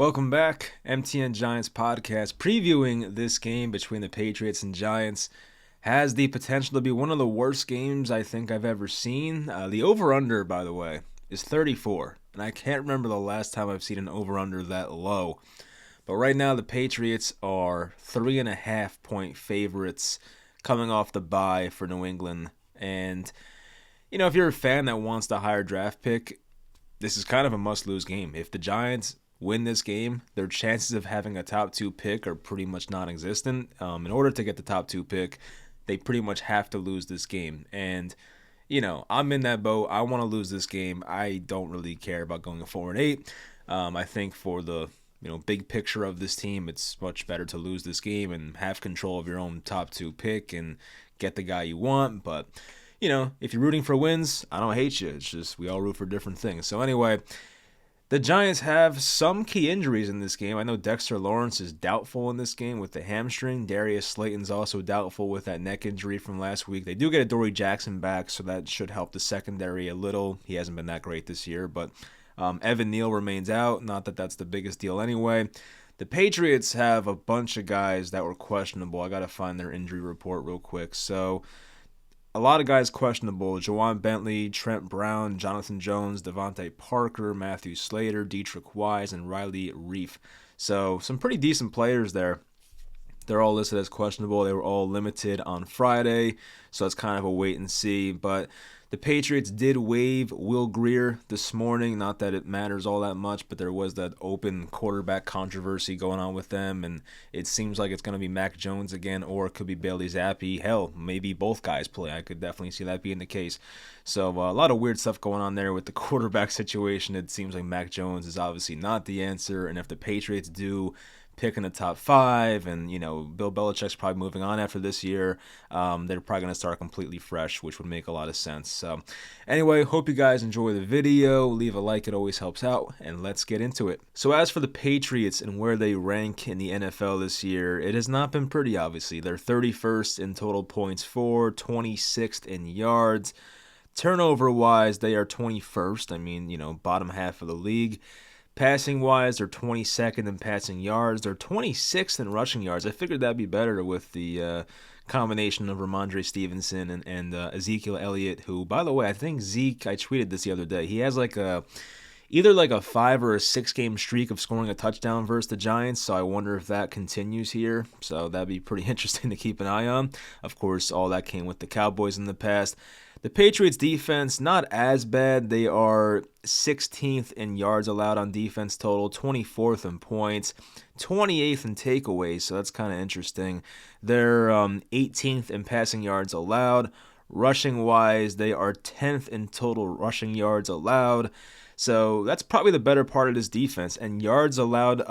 Welcome back, MTN Giants podcast. Previewing this game between the Patriots and Giants has the potential to be one of the worst games I think I've ever seen. The over-under, by the way, is 34, and I can't remember the last time I've seen an over-under that low. But right now, the Patriots are 3.5-point favorites coming off the bye for New England. And, if you're a fan that wants the higher draft pick, this is kind of a must-lose game. If the Giants win this game, their chances of having a top 2 pick are pretty much non-existent. In order to get the top 2 pick, they pretty much have to lose this game. And, I'm in that boat. I want to lose this game. I don't really care about going 4-8. I think for the big picture of this team, it's much better to lose this game and have control of your own top 2 pick and get the guy you want. But, if you're rooting for wins, I don't hate you. It's just we all root for different things. So anyway, the Giants have some key injuries in this game. I know Dexter Lawrence is doubtful in this game with the hamstring. Darius Slayton's also doubtful with that neck injury from last week. They do get Adoree Jackson back, so that should help the secondary a little. He hasn't been that great this year, but Evan Neal remains out. Not that that's the biggest deal anyway. The Patriots have a bunch of guys that were questionable. I got to find their injury report real quick. So a lot of guys questionable. Juwan Bentley, Trent Brown, Jonathan Jones, Devontae Parker, Matthew Slater, Dietrich Wise, and Riley Reif. So some pretty decent players there. They're all listed as questionable. They were all limited on Friday, so it's kind of a wait and see. But the Patriots did waive Will Grier this morning. Not that it matters all that much, but there was that open quarterback controversy going on with them, and it seems like it's going to be Mac Jones again, or it could be Bailey Zappi. Hell, maybe both guys play. I could definitely see that being the case. So a lot of weird stuff going on there with the quarterback situation. It seems like Mac Jones is obviously not the answer, and if the Patriots do pick in the top 5, and Bill Belichick's probably moving on after this year, they're probably going to start completely fresh, which would make a lot of sense. So anyway, hope you guys enjoy the video. Leave a like, it always helps out, and let's get into it. So as for the Patriots and where they rank in the NFL this year, it has not been pretty, obviously. They're 31st in total points for, 26th in yards. Turnover wise, they are 21st. Bottom half of the league. Passing-wise, they're 22nd in passing yards. They're 26th in rushing yards. I figured that'd be better with the combination of Ramondre Stevenson and Ezekiel Elliott, who, by the way, I think Zeke, I tweeted this the other day, he has either a 5 or a 6 game streak of scoring a touchdown versus the Giants, so I wonder if that continues here. So that'd be pretty interesting to keep an eye on. Of course, all that came with the Cowboys in the past. The Patriots defense, not as bad. They are 16th in yards allowed on defense total, 24th in points, 28th in takeaways, so that's kind of interesting. They're 18th in passing yards allowed. Rushing-wise, they are 10th in total rushing yards allowed. So that's probably the better part of this defense. And yards allowed,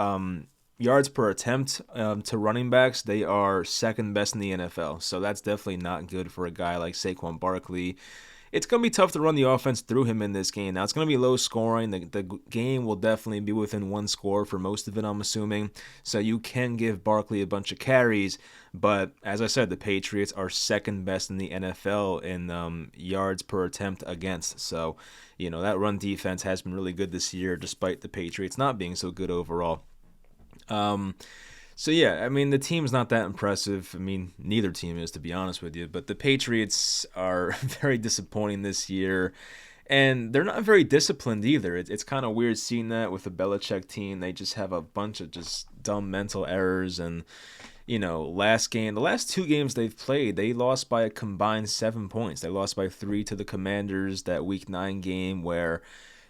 yards per attempt to running backs, they are second best in the NFL. So that's definitely not good for a guy like Saquon Barkley. It's going to be tough to run the offense through him in this game. Now, it's going to be low scoring. The game will definitely be within one score for most of it, I'm assuming. So you can give Barkley a bunch of carries. But as I said, the Patriots are second best in the NFL in yards per attempt against. So, that run defense has been really good this year, despite the Patriots not being so good overall. The team's not that impressive. Neither team is, to be honest with you. But the Patriots are very disappointing this year. And they're not very disciplined either. It's kind of weird seeing that with the Belichick team. They just have a bunch of just dumb mental errors. And, the last 2 games they've played, they lost by a combined 7 points. They lost by 3 to the Commanders, that Week 9 game where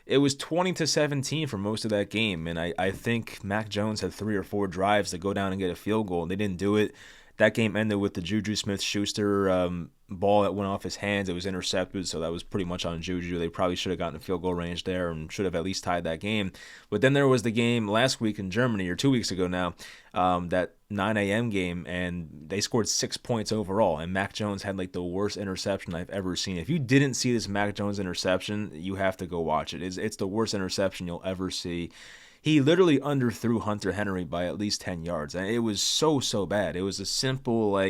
it was 20-17 for most of that game, and I think Mac Jones had 3 or 4 drives to go down and get a field goal, and they didn't do it. That game ended with the Juju Smith-Schuster ball that went off his hands. It was intercepted, so that was pretty much on Juju. They probably should have gotten a field goal range there and should have at least tied that game. But then there was the game last week in Germany, or 2 weeks ago now, that 9 a.m. game, and they scored 6 points overall, and Mac Jones had the worst interception I've ever seen. If you didn't see this Mac Jones interception, you have to go watch it. It's the worst interception you'll ever see. He literally underthrew Hunter Henry by at least 10 yards. And it was so bad. It was a simple,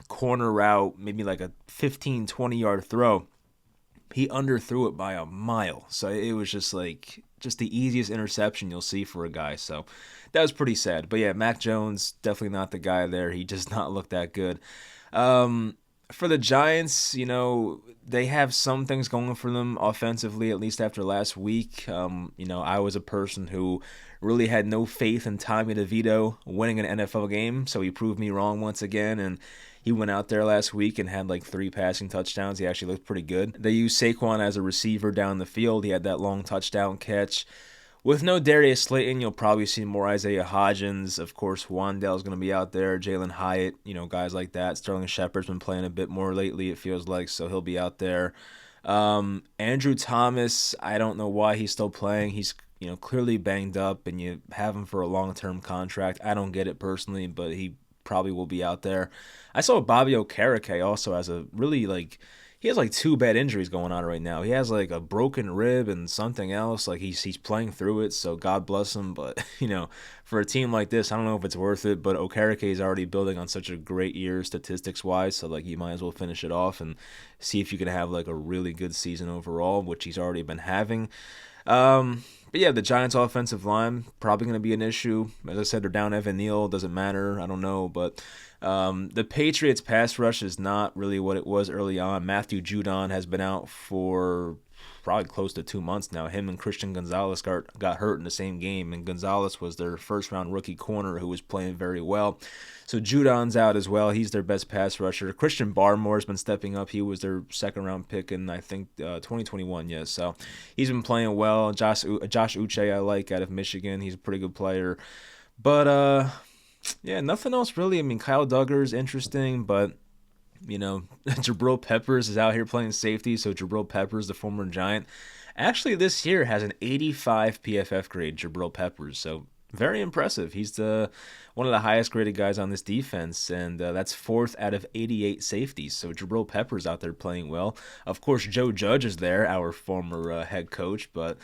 corner route, maybe a 15, 20-yard throw. He underthrew it by a mile. So it was just, just the easiest interception you'll see for a guy. So that was pretty sad. But yeah, Mac Jones, definitely not the guy there. He does not look that good. Um, for the Giants, they have some things going for them offensively, at least after last week. I was a person who really had no faith in Tommy DeVito winning an NFL game, so he proved me wrong once again, and he went out there last week and had like 3 passing touchdowns. He actually looked pretty good. They used Saquon as a receiver down the field. He had that long touchdown catch. With no Darius Slayton, you'll probably see more Isaiah Hodgins. Of course, Wandale's going to be out there. Jalen Hyatt, guys like that. Sterling Shepard's been playing a bit more lately, it feels like, so he'll be out there. Andrew Thomas, I don't know why he's still playing. He's clearly banged up, and you have him for a long-term contract. I don't get it personally, but he probably will be out there. I saw Bobby Okereke also has a really he has like 2 bad injuries going on right now. He has like a broken rib and something else. Like he's playing through it, so God bless him. But for a team like this, I don't know if it's worth it. But Okereke is already building on such a great year statistics wise, so like you might as well finish it off and see if you can have like a really good season overall, which he's already been having. But yeah, the Giants' offensive line probably going to be an issue. As I said, they're down Evan Neal. Doesn't matter. I don't know. But the Patriots' pass rush is not really what it was early on. Matthew Judon has been out for probably close to 2 months now. Him and Christian Gonzalez got hurt in the same game, and Gonzalez was their first-round rookie corner who was playing very well. So Judon's out as well. He's their best pass rusher. Christian Barmore's been stepping up. He was their second-round pick in, I think, 2021, yes. So he's been playing well. Josh Uche I like out of Michigan. He's a pretty good player. But, yeah, nothing else really. I mean, Kyle Duggar's interesting, but Jabril Peppers is out here playing safety, so Jabril Peppers, the former Giant, actually this year has an 85 PFF grade, Jabril Peppers, so very impressive. He's one of the highest graded guys on this defense, and that's 4th out of 88 safeties, so Jabril Peppers out there playing well. Of course, Joe Judge is there, our former head coach, but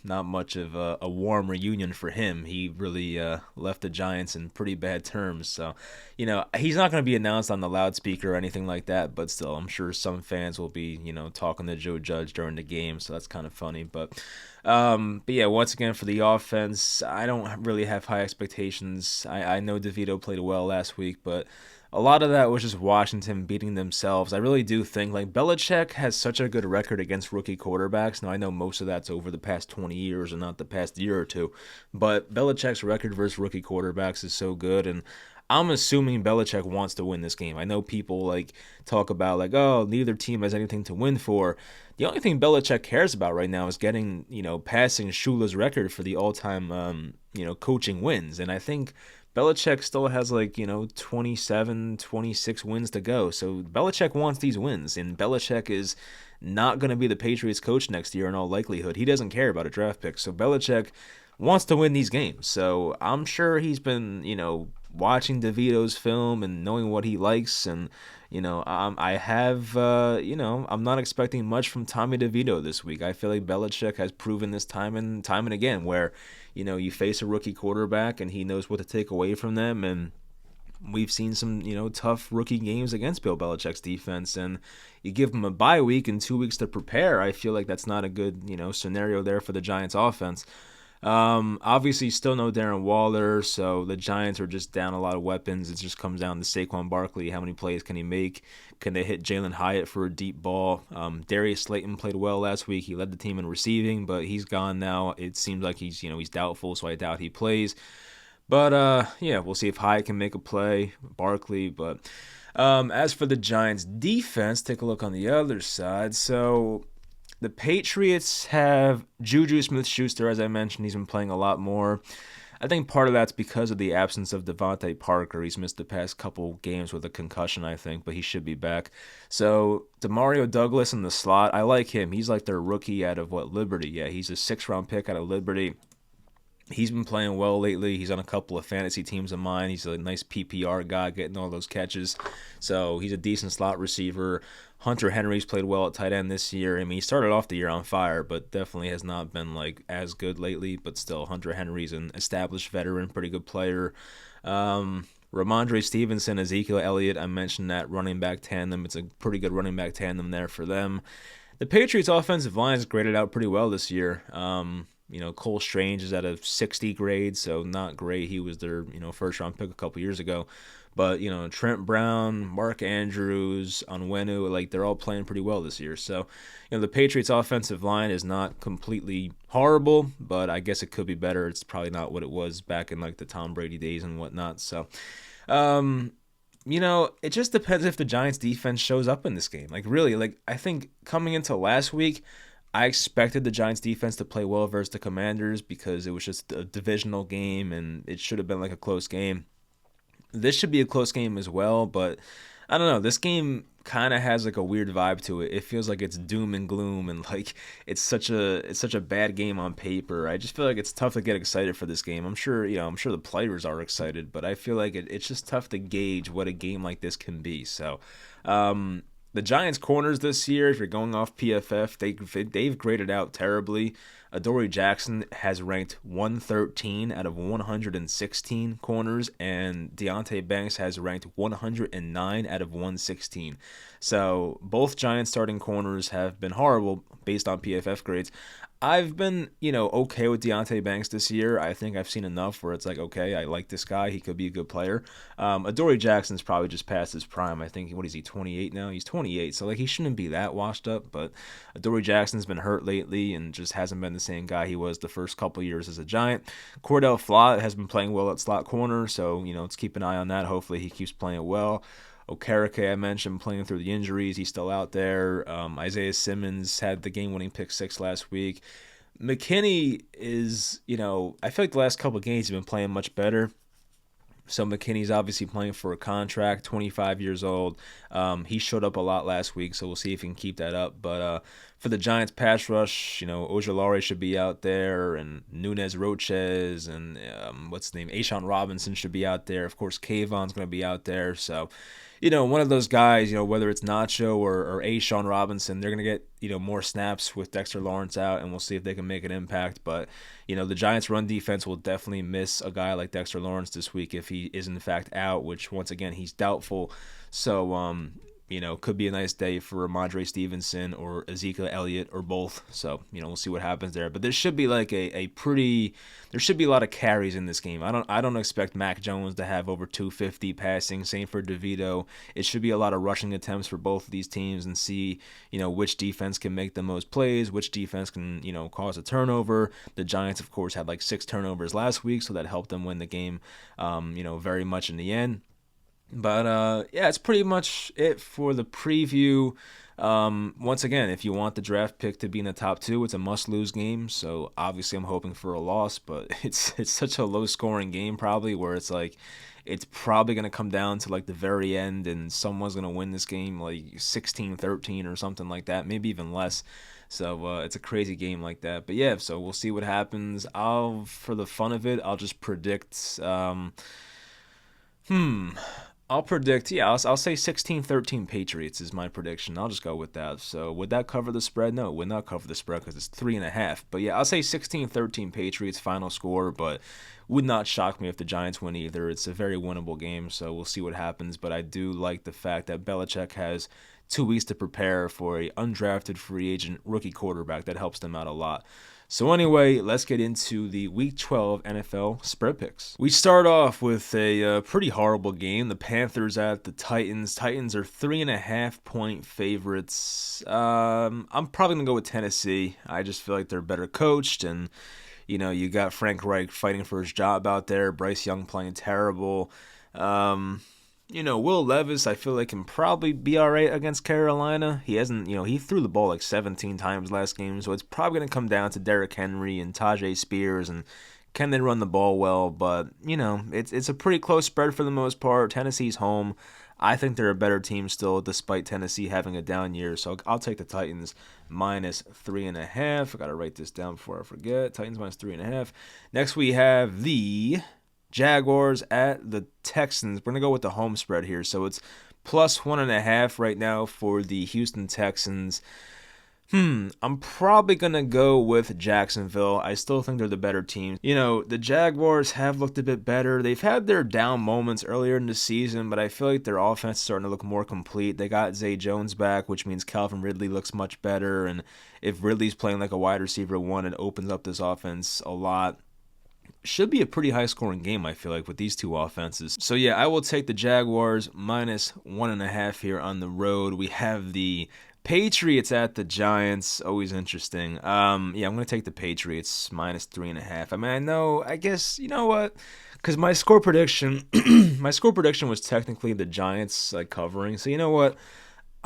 not much of a warm reunion for him. He really left the Giants in pretty bad terms. So, he's not going to be announced on the loudspeaker or anything like that, but still, I'm sure some fans will be, talking to Joe Judge during the game, so that's kind of funny. But yeah, once again, for the offense, I don't really have high expectations. I know DeVito played well last week, but a lot of that was just Washington beating themselves. I really do think, Belichick has such a good record against rookie quarterbacks. Now, I know most of that's over the past 20 years and not the past year or two, but Belichick's record versus rookie quarterbacks is so good, and I'm assuming Belichick wants to win this game. I know people, talk about, oh, neither team has anything to win for. The only thing Belichick cares about right now is getting, passing Shula's record for the all-time, coaching wins, and I think Belichick still has 27, 26 wins to go. So Belichick wants these wins, and Belichick is not going to be the Patriots coach next year in all likelihood. He doesn't care about a draft pick. So Belichick wants to win these games. So I'm sure he's been, watching DeVito's film and knowing what he likes, and I'm not expecting much from Tommy DeVito this week. I feel like Belichick has proven this time and again where you face a rookie quarterback and he knows what to take away from them, and we've seen some tough rookie games against Bill Belichick's defense, and you give him a bye week and 2 weeks to prepare. I feel like that's not a good scenario there for the Giants offense. Obviously, still no Darren Waller, so the Giants are just down a lot of weapons. It just comes down to Saquon Barkley. How many plays can he make? Can they hit Jalen Hyatt for a deep ball? Darius Slayton played well last week. He led the team in receiving, but he's gone now. It seems like he's doubtful, so I doubt he plays. But, yeah, we'll see if Hyatt can make a play, Barkley. But as for the Giants' defense, take a look on the other side. So the Patriots have Juju Smith-Schuster, as I mentioned. He's been playing a lot more. I think part of that's because of the absence of Devontae Parker. He's missed the past couple games with a concussion, I think, but he should be back. So Demario Douglas in the slot, I like him. He's like their rookie out of, Liberty? Yeah, he's a 6th-round pick out of Liberty. He's been playing well lately. He's on a couple of fantasy teams of mine. He's a nice PPR guy getting all those catches. So he's a decent slot receiver. Hunter Henry's played well at tight end this year. I mean, he started off the year on fire, but definitely has not been as good lately. But still, Hunter Henry's an established veteran, pretty good player. Ramondre Stevenson, Ezekiel Elliott, I mentioned that running back tandem. It's a pretty good running back tandem there for them. The Patriots' offensive line is graded out pretty well this year. Cole Strange is at a 60 grade, so not great. He was their, first round pick a couple years ago. But, Trent Brown, Mark Andrews, Onwenu, like they're all playing pretty well this year. So, the Patriots offensive line is not completely horrible, but I guess it could be better. It's probably not what it was back in like the Tom Brady days and whatnot. So, it just depends if the Giants defense shows up in this game. Like really, like I think coming into last week, I expected the Giants defense to play well versus the Commanders because it was just a divisional game and it should have been like a close game. This should be a close game as well, but I don't know. This game kind of has like a weird vibe to it. It feels like it's doom and gloom and like it's such a bad game on paper. I just feel like it's tough to get excited for this game. I'm sure the players are excited, but I feel like it's just tough to gauge what a game like this can be. So, the Giants corners this year, if you're going off PFF, they've graded out terribly. Adoree Jackson has ranked 113 out of 116 corners, and Deonte Banks has ranked 109 out of 116. So both Giants starting corners have been horrible based on PFF grades. I've been, okay with Deonte Banks this year. I think I've seen enough where it's like, okay, I like this guy. He could be a good player. Adoree Jackson's probably just past his prime. I think, what is he, 28 now? He's 28, so like he shouldn't be that washed up. But Adoree Jackson's been hurt lately and just hasn't been the same guy he was the first couple years as a Giant. Cordell Flott has been playing well at slot corner, so, let's keep an eye on that. Hopefully he keeps playing well. Okereke, I mentioned, playing through the injuries. He's still out there. Isaiah Simmons had the game-winning pick six last week. McKinney is, I feel like the last couple of games he's been playing much better. So McKinney's obviously playing for a contract, 25 years old. He showed up a lot last week, so we'll see if he can keep that up. But for the Giants pass rush, Ojulari should be out there, and Nunez Roches, and what's his name, Ashawn Robinson should be out there. Of course, Kayvon's going to be out there. So, one of those guys, whether it's Nacho or Ashawn Robinson, they're going to get, more snaps with Dexter Lawrence out, and we'll see if they can make an impact. But, the Giants' run defense will definitely miss a guy like Dexter Lawrence this week if he is, in fact, out, which, once again, he's doubtful. So, could be a nice day for Ramondre Stevenson or Ezekiel Elliott or both. So, we'll see what happens there. But there should be like there should be a lot of carries in this game. I don't expect Mac Jones to have over 250 passing. Same for DeVito. It should be a lot of rushing attempts for both of these teams and see, which defense can make the most plays, which defense can, cause a turnover. The Giants, of course, had like 6 turnovers last week, so that helped them win the game, very much in the end. But yeah, it's pretty much it for the preview. Once again, if you want the draft pick to be in the top 2, it's a must-lose game. So obviously, I'm hoping for a loss, but it's such a low-scoring game probably where it's like it's probably gonna come down to like the very end, and someone's gonna win this game like 16-13 or something like that, maybe even less. So it's a crazy game like that. But yeah, so we'll see what happens. For the fun of it, I'll just predict. I'll predict, I'll say 16-13 Patriots is my prediction. I'll just go with that. So would that cover the spread? No, it would not cover the spread because it's 3.5. But yeah, I'll say 16-13 Patriots final score, but would not shock me if the Giants win either. It's a very winnable game, so we'll see what happens. But I do like the fact that Belichick has 2 weeks to prepare for a undrafted free agent rookie quarterback. That helps them out a lot. So anyway, let's get into the Week 12 NFL spread picks. We start off with a pretty horrible game. The Panthers at the Titans. Titans are 3.5-point favorites. I'm probably going to go with Tennessee. I just feel like they're better coached, and, you got Frank Reich fighting for his job out there. Bryce Young playing terrible. Will Levis, I feel like, can probably be all right against Carolina. He hasn't, he threw the ball like 17 times last game, so it's probably going to come down to Derrick Henry and Tajay Spears, and can they run the ball well? But, it's a pretty close spread for the most part. Tennessee's home. I think they're a better team still, despite Tennessee having a down year, so I'll take the Titans minus 3.5. I got to write this down before I forget. Titans minus 3.5. Next, we have the Jaguars at the Texans. We're going to go with the home spread here. So it's plus 1.5 right now for the Houston Texans. I'm probably going to go with Jacksonville. I still think they're the better team. The Jaguars have looked a bit better. They've had their down moments earlier in the season, but I feel like their offense is starting to look more complete. They got Zay Jones back, which means Calvin Ridley looks much better. And if Ridley's playing like a wide receiver one, it opens up this offense a lot. Should be a pretty high scoring game, I feel like, with these two offenses. So yeah, I will take the Jaguars -1.5 here on the road. We have the Patriots at the Giants. Always interesting. Yeah, I'm gonna take the Patriots -3.5. I mean, I guess you know what? Because my score prediction, my score prediction was technically the Giants like covering. So you know what?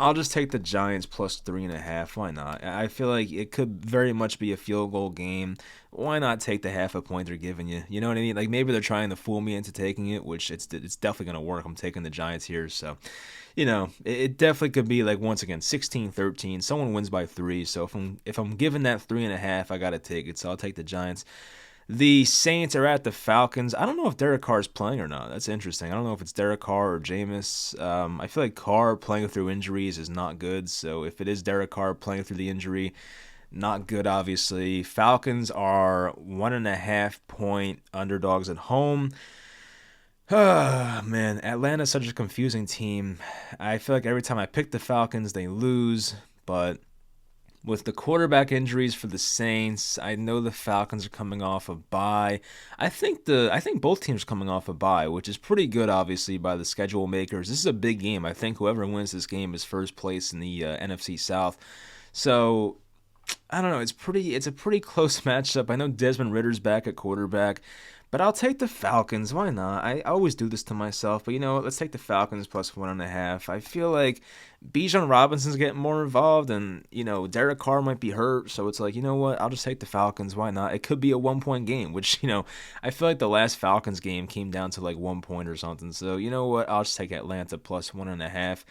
I'll just take the Giants +3.5. Why not? I feel like it could very much be a field goal game. Why not take the half a point they're giving you? You know what I mean? Like maybe they're trying to fool me into taking it, which it's definitely gonna work. I'm taking the Giants here, so it definitely could be like once again 16-13. Someone wins by 3. So if I'm given that 3.5, I gotta take it. So I'll take the Giants. The Saints are at the Falcons. I don't know if Derek Carr is playing or not. That's interesting. I don't know if it's Derek Carr or Jameis. I feel like Carr playing through injuries is not good. So if it is Derek Carr playing through the injury, not good, obviously. Falcons are 1.5 point underdogs at home. Man, Atlanta's such a confusing team. I feel like every time I pick the Falcons, they lose. But with the quarterback injuries for the Saints, I know the Falcons are coming off a bye. I think both teams are coming off a bye, which is pretty good, obviously, by the schedule makers. This is a big game. I think whoever wins this game is first place in the NFC South. So I don't know. It's a pretty close matchup. I know Desmond Ritter's back at quarterback, but I'll take the Falcons. Why not? I always do this to myself, but you know what? Let's take the Falcons +1.5. I feel like Bijan Robinson's getting more involved, and Derek Carr might be hurt, so it's like you know what? I'll just take the Falcons. Why not? It could be a 1 point game, which I feel like the last Falcons game came down to like 1 point or something. So you know what? I'll just take Atlanta +1.5.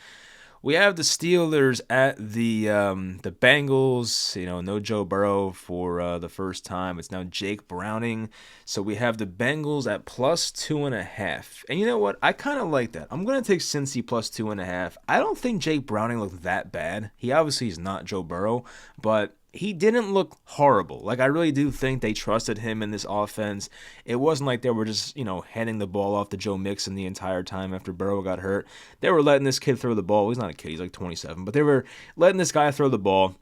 We have the Steelers at the Bengals. No Joe Burrow for the first time. It's now Jake Browning. So we have the Bengals at +2.5. And you know what? I kind of like that. I'm gonna take Cincy +2.5. I don't think Jake Browning looked that bad. He obviously is not Joe Burrow, but he didn't look horrible. Like I really do think they trusted him in this offense. It wasn't like they were just, handing the ball off to Joe Mixon the entire time after Burrow got hurt. They were letting this kid throw the ball. He's not a kid, he's like 27, but they were letting this guy throw the ball.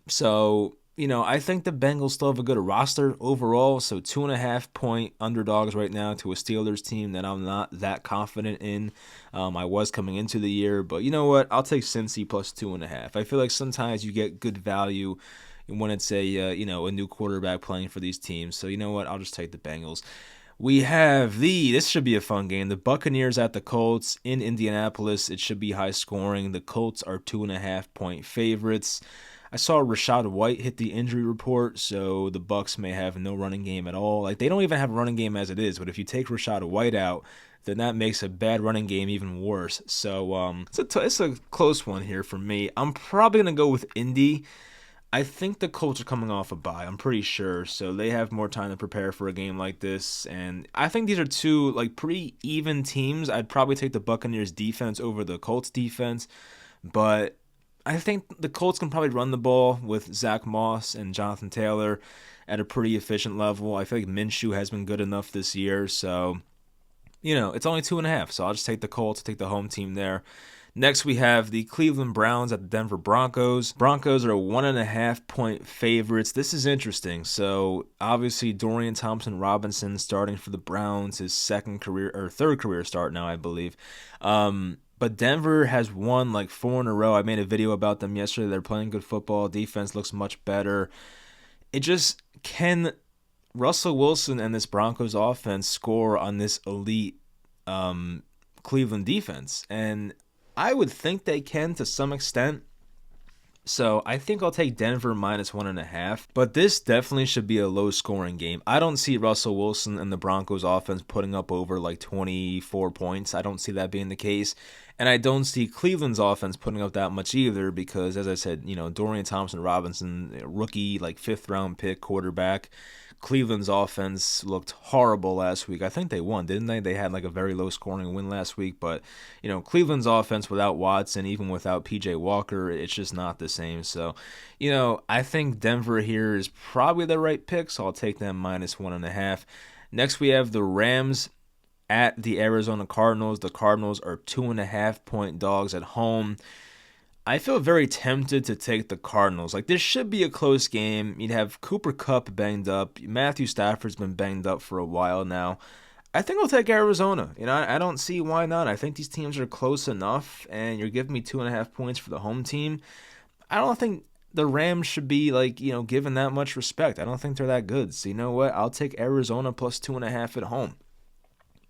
So, I think the Bengals still have a good roster overall. So 2.5 point underdogs right now to a Steelers team that I'm not that confident in. I was coming into the year, but you know what? I'll take Cincy +2.5. I feel like sometimes you get good value when it's a new quarterback playing for these teams. So you know what? I'll just take the Bengals. We have this should be a fun game. The Buccaneers at the Colts in Indianapolis. It should be high scoring. The Colts are 2.5 point favorites. I saw Rachaad White hit the injury report, so the Bucs may have no running game at all. Like they don't even have a running game as it is. But if you take Rachaad White out, then that makes a bad running game even worse. So it's a close one here for me. I'm probably gonna go with Indy. I think the Colts are coming off a bye. I'm pretty sure, so they have more time to prepare for a game like this. And I think these are two like pretty even teams. I'd probably take the Buccaneers defense over the Colts defense, but I think the Colts can probably run the ball with Zach Moss and Jonathan Taylor at a pretty efficient level. I feel like Minshew has been good enough this year, so it's only 2.5. So I'll just take the Colts, take the home team there. Next, we have the Cleveland Browns at the Denver Broncos. Broncos are 1.5 point favorites. This is interesting. So, obviously, Dorian Thompson-Robinson starting for the Browns, his third career start now, I believe. But Denver has won like 4 in a row. I made a video about them yesterday. They're playing good football. Defense looks much better. Can Russell Wilson and this Broncos offense score on this elite Cleveland defense? And I would think they can to some extent. So I think I'll take Denver -1.5. But this definitely should be a low-scoring game. I don't see Russell Wilson and the Broncos offense putting up over like 24 points. I don't see that being the case. And I don't see Cleveland's offense putting up that much either because, as I said, Dorian Thompson-Robinson, rookie, like 5th-round pick quarterback, Cleveland's offense looked horrible last week. I think they won, didn't they? They had like a very low scoring win last week, but Cleveland's offense without Watson, even without PJ Walker, it's just not the same. So, I think Denver here is probably the right pick, so I'll take them -1.5. Next, we have the Rams at the Arizona Cardinals. The Cardinals are 2.5-point dogs at home. I feel very tempted to take the Cardinals. Like, this should be a close game. You'd have Cooper Kupp banged up. Matthew Stafford's been banged up for a while now. I think I'll take Arizona. I don't see why not. I think these teams are close enough, and you're giving me 2.5 points for the home team. I don't think the Rams should be, given that much respect. I don't think they're that good. So, you know what? I'll take Arizona plus 2.5 at home.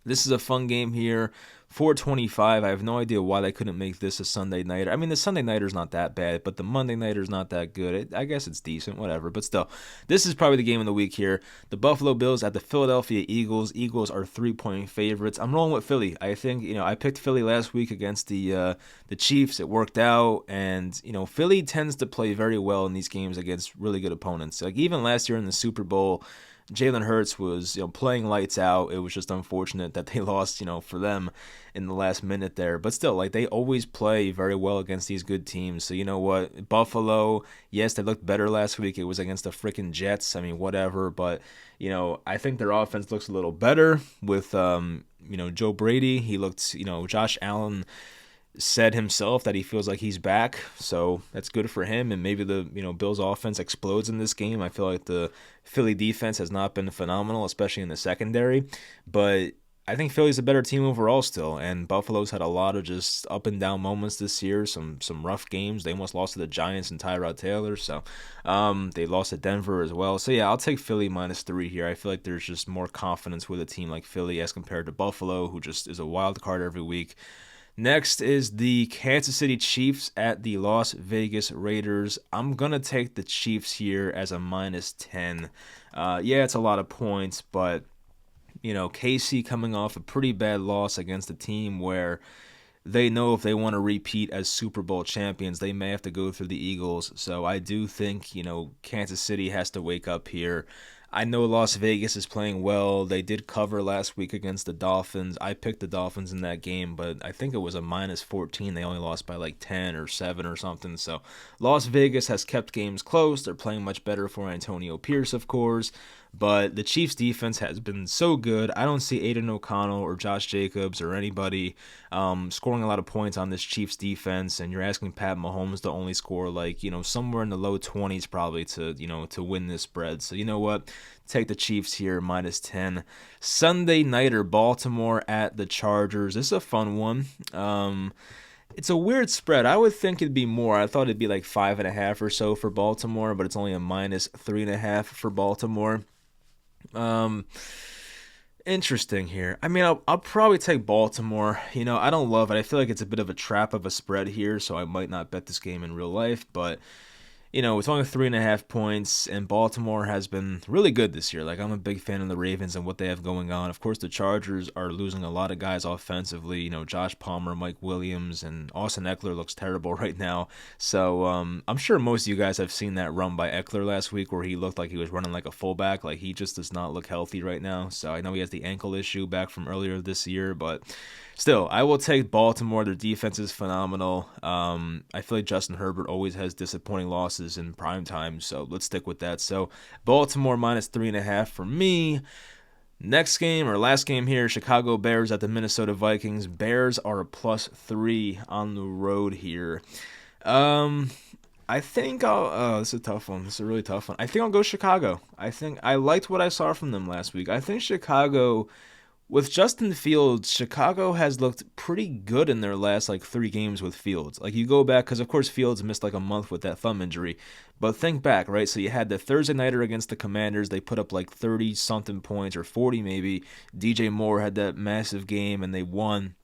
This is a fun game here. 425. I have no idea why they couldn't make this a Sunday nighter. I mean, the Sunday nighter's not that bad, but the Monday nighter's not that good. I guess it's decent, whatever. But still, this is probably the game of the week here. The Buffalo Bills at the Philadelphia Eagles. Eagles are 3-point favorites. I'm rolling with Philly. I think, I picked Philly last week against the Chiefs. It worked out, and Philly tends to play very well in these games against really good opponents. Like even last year in the Super Bowl, Jalen Hurts was, playing lights out. It was just unfortunate that they lost, for them in the last minute there. But still, they always play very well against these good teams. So you know what? Buffalo, yes, they looked better last week. It was against the freaking Jets. I mean, whatever. But, I think their offense looks a little better with, Joe Brady. He looked, Josh Allen said himself that he feels like he's back, so that's good for him. And maybe the Bills offense explodes in this game. I feel like the Philly defense has not been phenomenal, especially in the secondary, but I think Philly's a better team overall still, and Buffalo's had a lot of just up and down moments this year, some rough games. They almost lost to the Giants and Tyrod Taylor, so they lost to Denver as well. So yeah, I'll take Philly -3 here. I feel like there's just more confidence with a team like Philly as compared to Buffalo, who just is a wild card every week. Next is the Kansas City Chiefs at the Las Vegas Raiders. I'm going to take the Chiefs here as a -10. Yeah, it's a lot of points, but, KC coming off a pretty bad loss against a team where they know if they want to repeat as Super Bowl champions, they may have to go through the Eagles. So I do think, Kansas City has to wake up here. I know Las Vegas is playing well. They did cover last week against the Dolphins. I picked the Dolphins in that game, but I think it was a -14. They only lost by 10 or 7 or something. So Las Vegas has kept games close. They're playing much better for Antonio Pierce, of course. But the Chiefs' defense has been so good. I don't see Aiden O'Connell or Josh Jacobs or anybody scoring a lot of points on this Chiefs defense. And you're asking Pat Mahomes to only score somewhere in the low 20s probably to win this spread. So you know what? Take the Chiefs here -10. Sunday nighter, Baltimore at the Chargers. This is a fun one. It's a weird spread. I would think it'd be more. I thought it'd be 5.5 or so for Baltimore, but it's only a -3.5 for Baltimore. Interesting here. I mean, I'll probably take Baltimore. I don't love it. I feel like it's a bit of a trap of a spread here, so I might not bet this game in real life, but it's only 3.5 points, and Baltimore has been really good this year. I'm a big fan of the Ravens and what they have going on. Of course, the Chargers are losing a lot of guys offensively. Josh Palmer, Mike Williams, and Austin Eckler looks terrible right now. So I'm sure most of you guys have seen that run by Eckler last week where he looked like he was running like a fullback. He just does not look healthy right now. So I know he has the ankle issue back from earlier this year, but still, I will take Baltimore. Their defense is phenomenal. I feel like Justin Herbert always has disappointing losses in prime time, so let's stick with that. So Baltimore -3.5 for me. Next game, or last game here, Chicago Bears at the Minnesota Vikings. Bears are a +3 on the road here. I think this is a tough one. This is a really tough one. I think I'll go Chicago. I think I liked what I saw from them last week. I think Chicago, with Justin Fields, Chicago has looked pretty good in their last 3 games with Fields. You go back, because of course Fields missed a month with that thumb injury. But think back, right? So you had the Thursday nighter against the Commanders. They put up 30 something points, or 40 maybe. DJ Moore had that massive game and they won.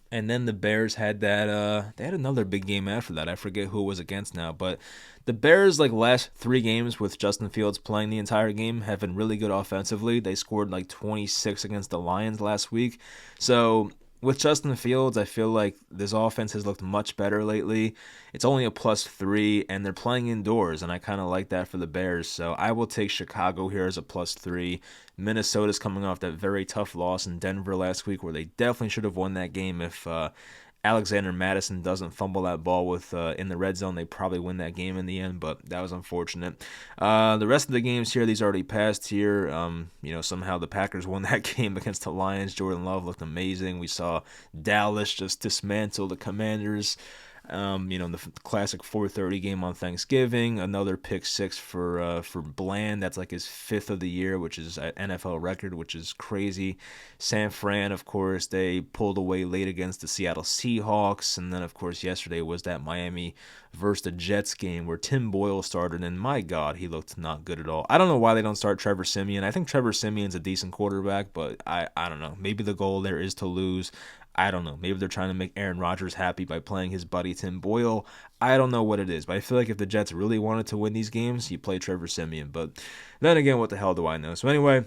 And then the Bears had that, they had another big game after that. I forget who it was against now. But the Bears, last 3 games with Justin Fields playing the entire game have been really good offensively. They scored 26 against the Lions last week. So with Justin Fields, I feel like this offense has looked much better lately. It's only a +3, and they're playing indoors, and I kind of like that for the Bears. So I will take Chicago here as a +3. Minnesota's coming off that very tough loss in Denver last week, where they definitely should have won that game if Alexander Madison doesn't fumble that ball with in the red zone. They probably win that game in the end, but that was unfortunate. The rest of the games here, these already passed here. Somehow the Packers won that game against the Lions. Jordan Love looked amazing. We saw Dallas just dismantle the Commanders. The classic 4:30 game on Thanksgiving. Another pick six for Bland. That's like his fifth of the year, which is an NFL record, which is crazy. San Fran, of course, they pulled away late against the Seattle Seahawks, and then of course yesterday was that Miami versus the Jets game where Tim Boyle started, and my God, he looked not good at all. I don't know why they don't start Trevor Siemian. I think Trevor Siemian's a decent quarterback, but I don't know. Maybe the goal there is to lose. I don't know. Maybe they're trying to make Aaron Rodgers happy by playing his buddy Tim Boyle. I don't know what it is, but I feel like if the Jets really wanted to win these games, you play Trevor Siemian. But then again, what the hell do I know? So anyway,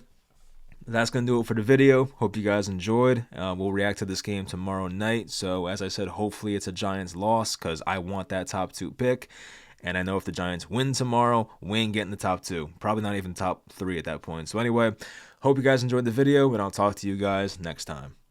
that's going to do it for the video. Hope you guys enjoyed. We'll react to this game tomorrow night. So as I said, hopefully it's a Giants loss because I want that top 2 pick. And I know if the Giants win tomorrow, we ain't getting the top 2. Probably not even top 3 at that point. So anyway, hope you guys enjoyed the video, and I'll talk to you guys next time.